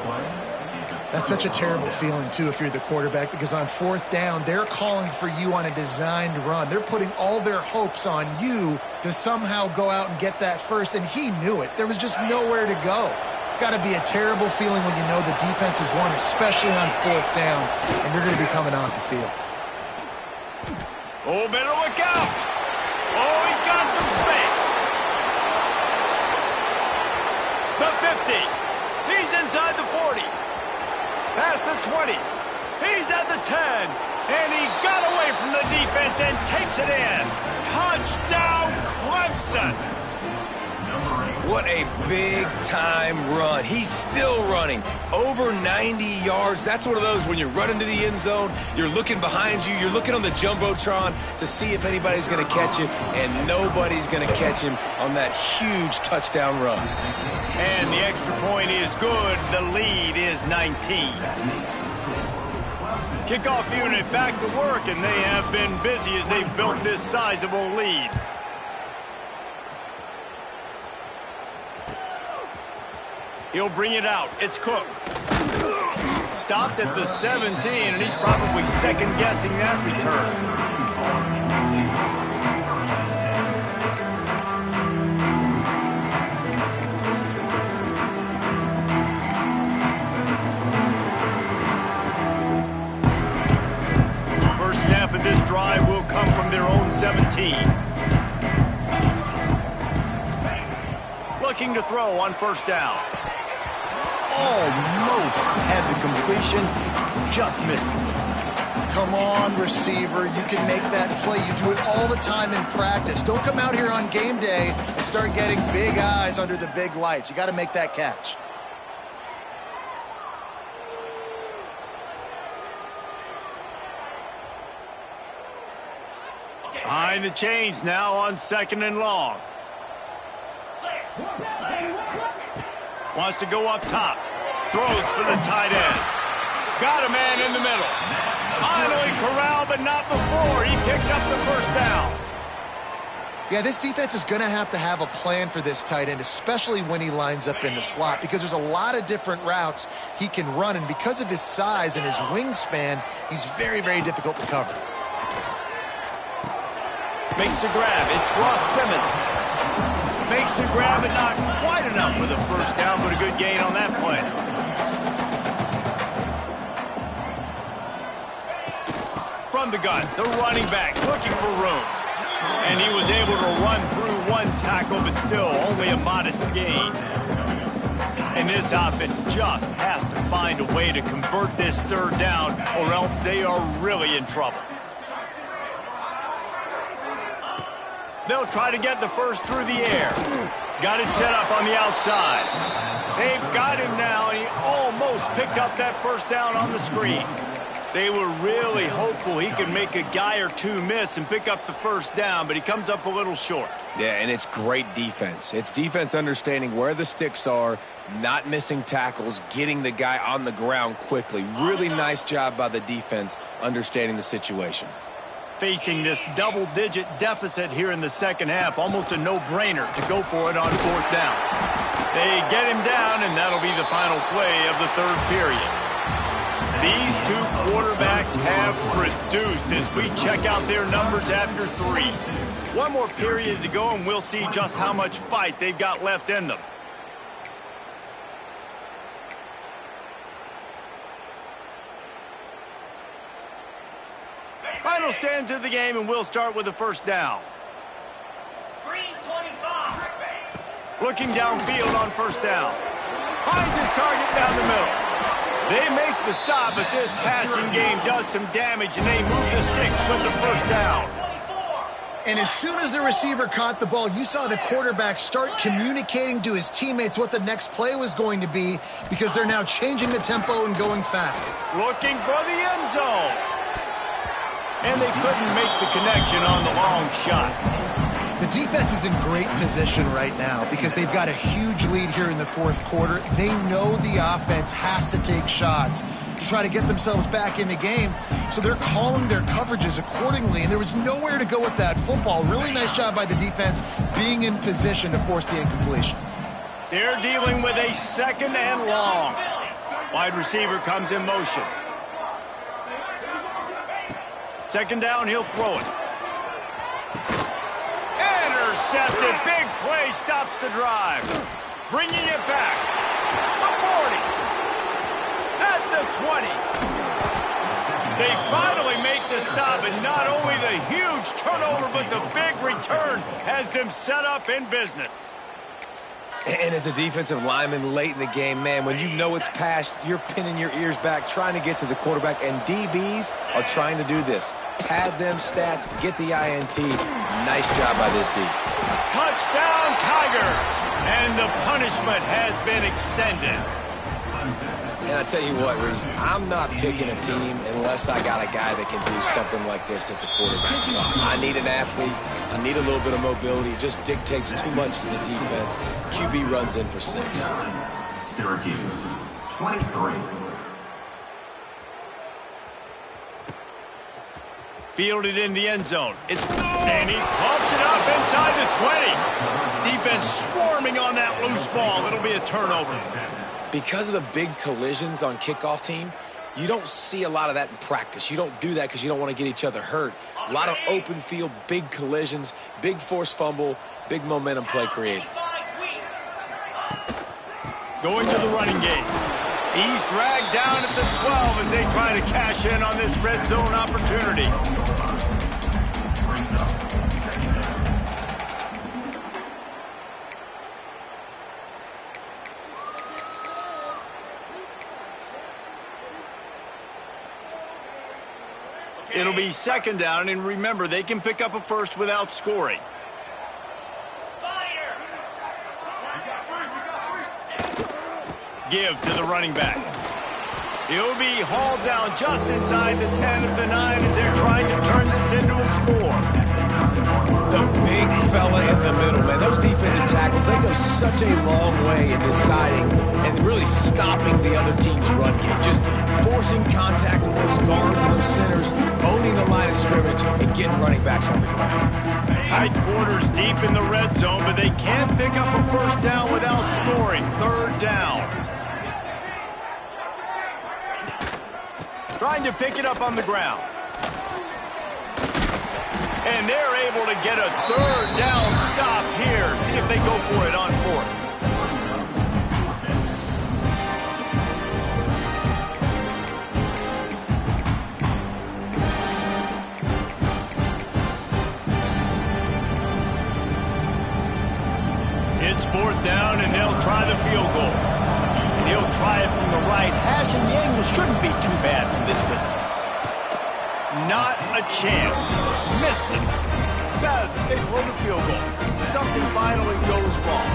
C: That's such a terrible feeling, too, if you're the quarterback, because on 4th down, they're calling for you on a designed run. They're putting all their hopes on you to somehow go out and get that first, and he knew it. There was just nowhere to go. It's got to be a terrible feeling when you know the defense has won, especially on 4th down, and you're going to be coming off the field.
A: Oh, better look out. Oh, he's got some space. The 50. He's inside the 40. Past the 20. He's at the 10. And he got away from the defense and takes it in. Touchdown, Clemson.
B: What a big-time run. He's still running. Over 90 yards. That's one of those when you're running to the end zone, you're looking behind you, you're looking on the Jumbotron to see if anybody's going to catch him, and nobody's going to catch him on that huge touchdown run.
A: And the extra point is good. The lead is 19. Kickoff unit back to work, and they have been busy as they've built this sizable lead. He'll bring it out. It's Cook. Stopped at the 17, and he's probably second-guessing that return. looking to throw on first down. Almost had the completion, just missed it.
C: Come on, receiver. You can make that play. You do it all the time in practice. Don't come out here on game day and start getting big eyes under the big lights. You got to make that catch.
A: Behind the chains now on 2nd and long. Wants to go up top. Throws for the tight end. Got a man in the middle. Finally corralled, but not before. He picks up the first down.
C: Yeah, this defense is going to have a plan for this tight end, especially when he lines up in the slot, because there's a lot of different routes he can run, and because of his size and his wingspan, he's very, very difficult to cover.
A: Makes the grab. It's Ross Simmons. Makes the grab, but not quite enough for the first down, but a good gain on that play. From the gun, the running back looking for room. And he was able to run through one tackle, but still only a modest gain. And this offense just has to find a way to convert this third down, or else they are really in trouble. They'll try to get the first through the air. Got it set up on the outside. They've got him now, and he almost picked up that first down on the screen. They were really hopeful he could make a guy or two miss and pick up the first down, but he comes up a little short.
B: Yeah, and it's great defense. It's defense understanding where the sticks are, not missing tackles, getting the guy on the ground quickly. Really nice job by the defense understanding the situation.
A: Facing this double-digit deficit here in the second half, almost a no-brainer to go for it on fourth down. They get him down, and that'll be the final play of the third period. These two quarterbacks have produced as we check out their numbers after 3. One more period to go, and we'll see just how much fight they've got left in them. Final stands of the game, and we'll start with the first down. Looking downfield on first down. Finds his target down the middle. They make the stop, but this passing game does some damage, and they move the sticks with the first down.
C: And as soon as the receiver caught the ball, you saw the quarterback start communicating to his teammates what the next play was going to be, because they're now changing the tempo and going fast.
A: Looking for the end zone. And they couldn't make the connection on the long shot.
C: The defense is in great position right now because they've got a huge lead here in the fourth quarter. They know the offense has to take shots to try to get themselves back in the game, so they're calling their coverages accordingly, and there was nowhere to go with that football. Really nice job by the defense being in position to force the incompletion.
A: They're dealing with a 2nd and long. Wide receiver comes in motion. 2nd down, he'll throw it. Intercepted. Big play stops the drive. Bringing it back. The 40. At the 20. They finally make the stop, and not only the huge turnover, but the big return has them set up in business.
B: And as a defensive lineman late in the game, man, when you know it's past, you're pinning your ears back, trying to get to the quarterback, and DBs are trying to do this. Pad them stats, get the INT. Nice job by this D.
A: Touchdown, Tigers! And the punishment has been extended.
B: And I tell you what, Reese, I'm not picking a team unless I got a guy that can do something like this at the quarterback spot. I need an athlete. I need a little bit of mobility. It just dictates too much to the defense. QB runs in for 6.
D: Syracuse, 23.
A: Fielded in the end zone. And he pops it up inside the 20. Defense swarming on that loose ball. It'll be a turnover.
B: Because of the big collisions on kickoff team, you don't see a lot of that in practice. You don't do that because you don't want to get each other hurt. A lot of open field, big collisions, big forced fumble, big momentum play created.
A: Going to the running game. He's dragged down at the 12 as they try to cash in on this red zone opportunity. It'll be second down, and remember, they can pick up a first without scoring. Give to the running back. He'll be hauled down just inside the 10 of the 9 as they're trying to turn this into a score.
B: The big fella in the middle, man. Those defensive tackles, they go such a long way in deciding and really stopping the other team's run game. Just forcing contact with those guards and those centers, owning the line of scrimmage, and getting running backs on the ground.
A: Tight quarters deep in the red zone, but they can't pick up a first down without scoring. Third down. Trying to pick it up on the ground. And they're able to get a third down stop here. See if they go for it on fourth. It's fourth down, and they'll try the field goal. And he'll try it from the right hash, and the angle shouldn't be too bad from this distance. Not a chance. Missed it. They blow the field goal. Something finally goes wrong.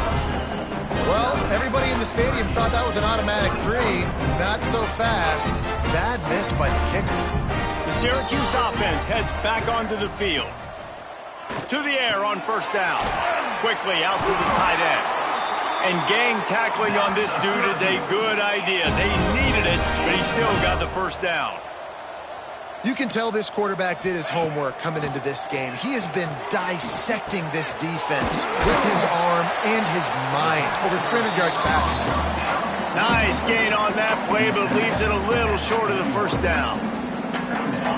C: Well, everybody in the stadium thought that was an automatic 3. Not so fast. Bad miss by the kicker.
A: The Syracuse offense heads back onto the field. To the air on first down. Quickly out to the tight end. And gang tackling on this dude is a good idea. They needed it, but he still got the first down.
C: You can tell this quarterback did his homework coming into this game. He has been dissecting this defense with his arm and his mind. Over 300 yards passing.
A: Nice gain on that play, but leaves it a little short of the first down.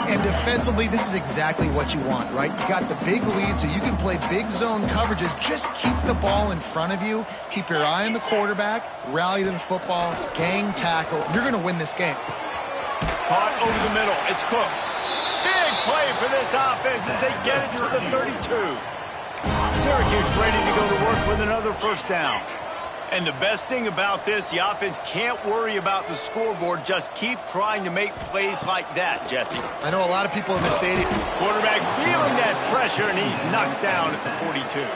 C: And defensively, this is exactly what you want, right? You got the big lead, so you can play big zone coverages. Just keep the ball in front of you. Keep your eye on the quarterback. Rally to the football. Gang tackle. You're going to win this game.
A: Caught over the middle. It's Cook. Big play for this offense as they get it to the 32. Syracuse ready to go to work with another first down. And the best thing about this, the offense can't worry about the scoreboard. Just keep trying to make plays like that, Jesse.
C: I know a lot of people in the stadium.
A: Quarterback feeling that pressure, and he's knocked down at the 42.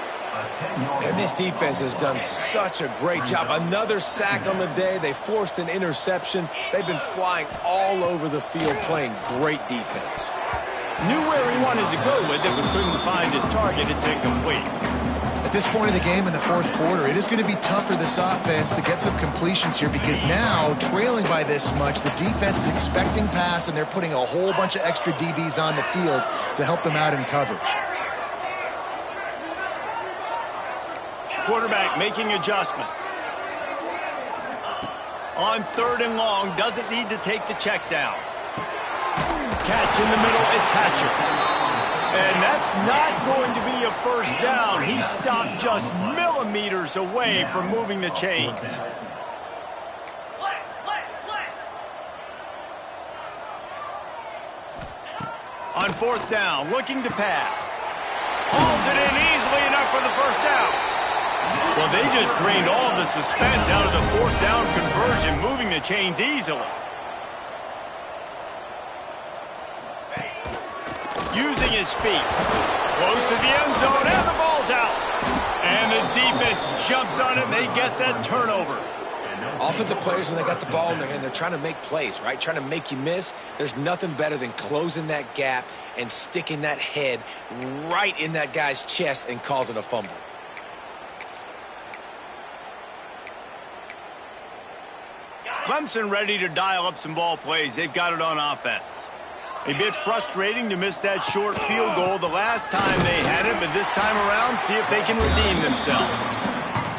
B: And this defense has done such a great job. Another sack on the day. They forced an interception. They've been flying all over the field playing great defense.
A: Knew where he wanted to go with it, but couldn't find his target. It's incomplete.
C: At this point of the game in the fourth quarter, it is going to be tough for this offense to get some completions here because now, trailing by this much, the defense is expecting pass, and they're putting a whole bunch of extra DBs on the field to help them out in coverage.
A: Quarterback making adjustments. On third and long, doesn't need to take the check down. Catch in the middle, it's Hatcher. And that's not going to be a first down. He stopped just millimeters away from moving the chains. On fourth down, looking to pass. Hauls it in easily enough for the first down. Well, they just drained all the suspense out of the fourth down conversion, moving the chains easily. Using his feet. Close to the end zone, and the ball's out. And the defense jumps on it, and they get that turnover.
B: Offensive players, when they got the ball in their hand, they're trying to make plays, right? Trying to make you miss. There's nothing better than closing that gap and sticking that head right in that guy's chest and causing a fumble.
A: Clemson ready to dial up some ball plays. They've got it on offense. A bit frustrating to miss that short field goal the last time they had it, but this time around, see if they can redeem themselves.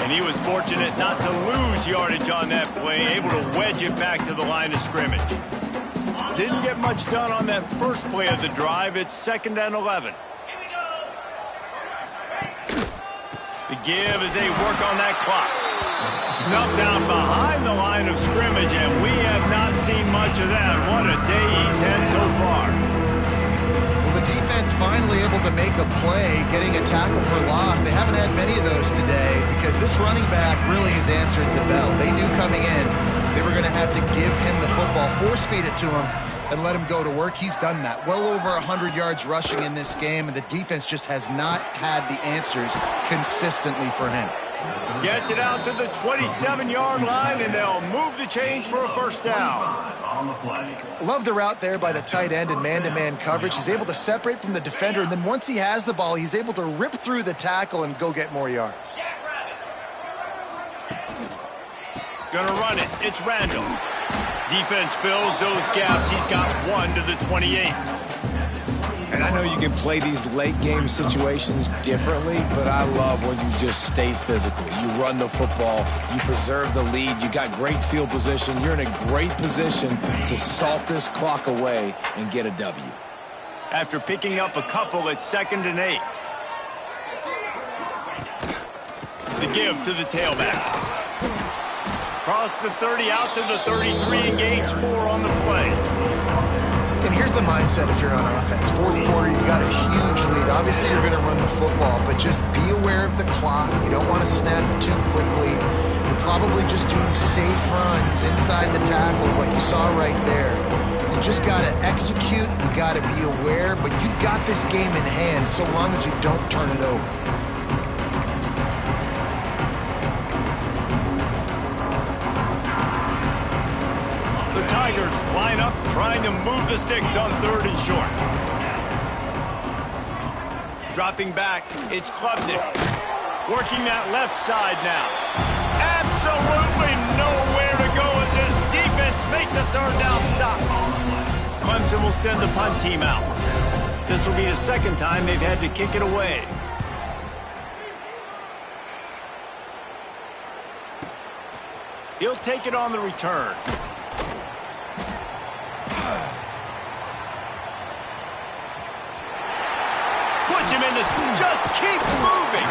A: And he was fortunate not to lose yardage on that play, able to wedge it back to the line of scrimmage. Didn't get much done on that first play of the drive. It's 2nd and 11. The give as they work on that clock. Snuffed out behind the line of scrimmage, and we have not seen much of that. What a day he's had so far.
C: Well, the defense finally able to make a play, getting a tackle for loss. They haven't had many of those today because this running back really has answered the bell. They knew coming in they were going to have to give him the football, force feed it to him, and let him go to work. He's done that. Well over 100 yards rushing in this game, and the defense just has not had the answers consistently for him.
A: Gets it out to the 27-yard line, and they'll move the change for a first down.
C: Love the route there by the tight end in man-to-man coverage. He's able to separate from the defender, and then once he has the ball, he's able to rip through the tackle and go get more yards.
A: Gonna run it. It's Randall. Defense fills those gaps. He's got 1 to the 28.
B: And I know you can play these late-game situations differently, but I love when you just stay physical. You run the football. You preserve the lead. You got great field position. You're in a great position to salt this clock away and get a W.
A: After picking up a couple, it's 2nd and 8. The give to the tailback. Across the 30, out to the 33, and gains 4 on the play.
C: And here's the mindset if you're on offense. Fourth quarter, you've got a huge lead. Obviously, you're going to run the football, but just be aware of the clock. You don't want to snap it too quickly. You're probably just doing safe runs inside the tackles like you saw right there. You just got to execute. You got to be aware, but you've got this game in hand so long as you don't turn it over.
A: Tigers line up, trying to move the sticks on 3rd and short. Dropping back, it's Klubnik. Working that left side now. Absolutely nowhere to go as his defense makes a 3rd down stop. Clemson will send the punt team out. This will be the 2nd time they've had to kick it away. He'll take it on the return. Puts him in this, just keeps moving.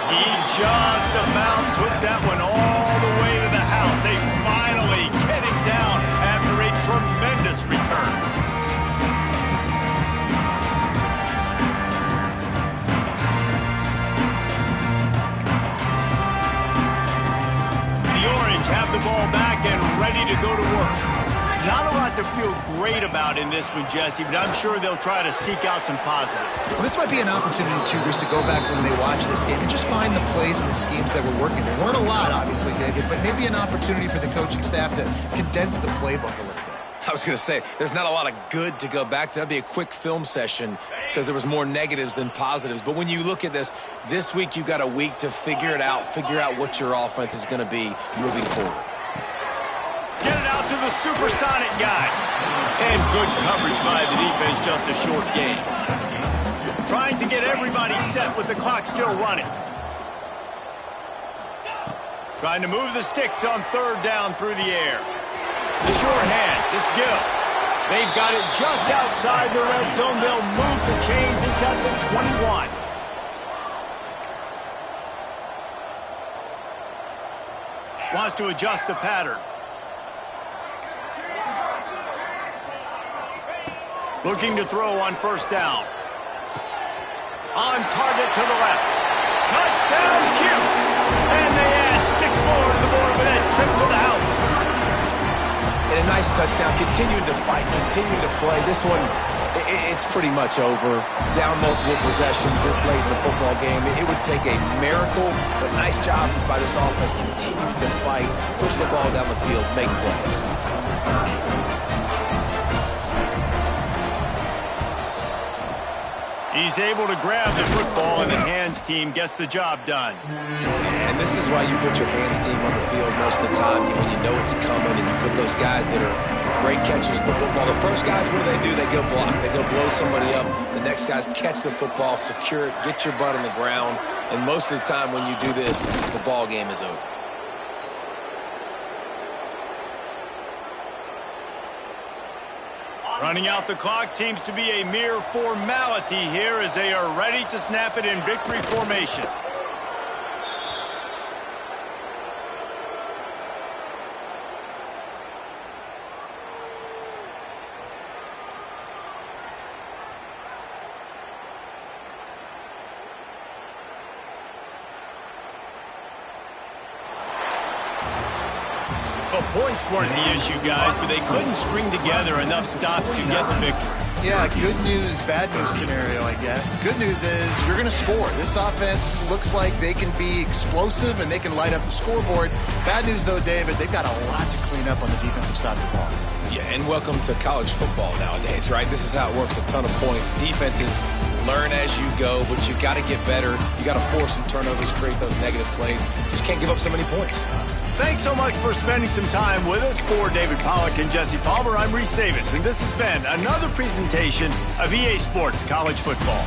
A: He just about took that one all the way to the house. They finally get him down after a tremendous return. The Orange have the ball back and ready to go to work. Not a lot to feel great about in this one, Jesse, but I'm sure they'll try to seek out some positives.
C: Well, this might be an opportunity, too, Bruce, to go back when they watch this game and just find the plays and the schemes that were working. There weren't a lot, obviously, David, but maybe an opportunity for the coaching staff to condense the playbook a little bit.
B: I was going to say, there's not a lot of good to go back to. That'd be a quick film session because there was more negatives than positives. But when you look at this week you've got a week to figure it out, figure out what your offense is going to be moving forward.
A: Get it out to the supersonic guy. And good coverage by the defense, just a short game. Trying to get everybody set with the clock still running. Trying to move the sticks on 3rd down through the air. The short hands, it's Gill. They've got it just outside the red zone. They'll move the chains. It's at the 21. Wants to adjust the pattern. Looking to throw on 1st down. On target to the left. Touchdown, Cuse! And they add 6 more to the board with that trip to the house.
B: And a nice touchdown. Continuing to fight, continuing to play. This one, it's pretty much over. Down multiple possessions this late in the football game. It would take a miracle, but nice job by this offense. Continuing to fight, push the ball down the field, make plays.
A: He's able to grab the football, and the hands team gets the job done.
B: And this is why you put your hands team on the field most of the time when you know it's coming, and you put those guys that are great catchers of the football. The first guys, what do? They go block. They go blow somebody up. The next guys catch the football, secure it, get your butt on the ground. And most of the time when you do this, the ball game is over.
A: Running out the clock seems to be a mere formality here as they are ready to snap it in victory formation. Well, points weren't the issue, guys, but they couldn't string together enough stops to get the victory.
C: Yeah, good news, bad news scenario, I guess. Good news is you're going to score. This offense looks like they can be explosive and they can light up the scoreboard. Bad news, though, David, they've got a lot to clean up on the defensive side of the ball.
B: Yeah, and welcome to college football nowadays, right? This is how it works, a ton of points. Defenses learn as you go, but you got to get better. You got to force some turnovers, create those negative plays. Just can't give up so many points.
A: Thanks so much for spending some time with us. For David Pollack and Jesse Palmer, I'm Reese Davis, and this has been another presentation of EA Sports College Football.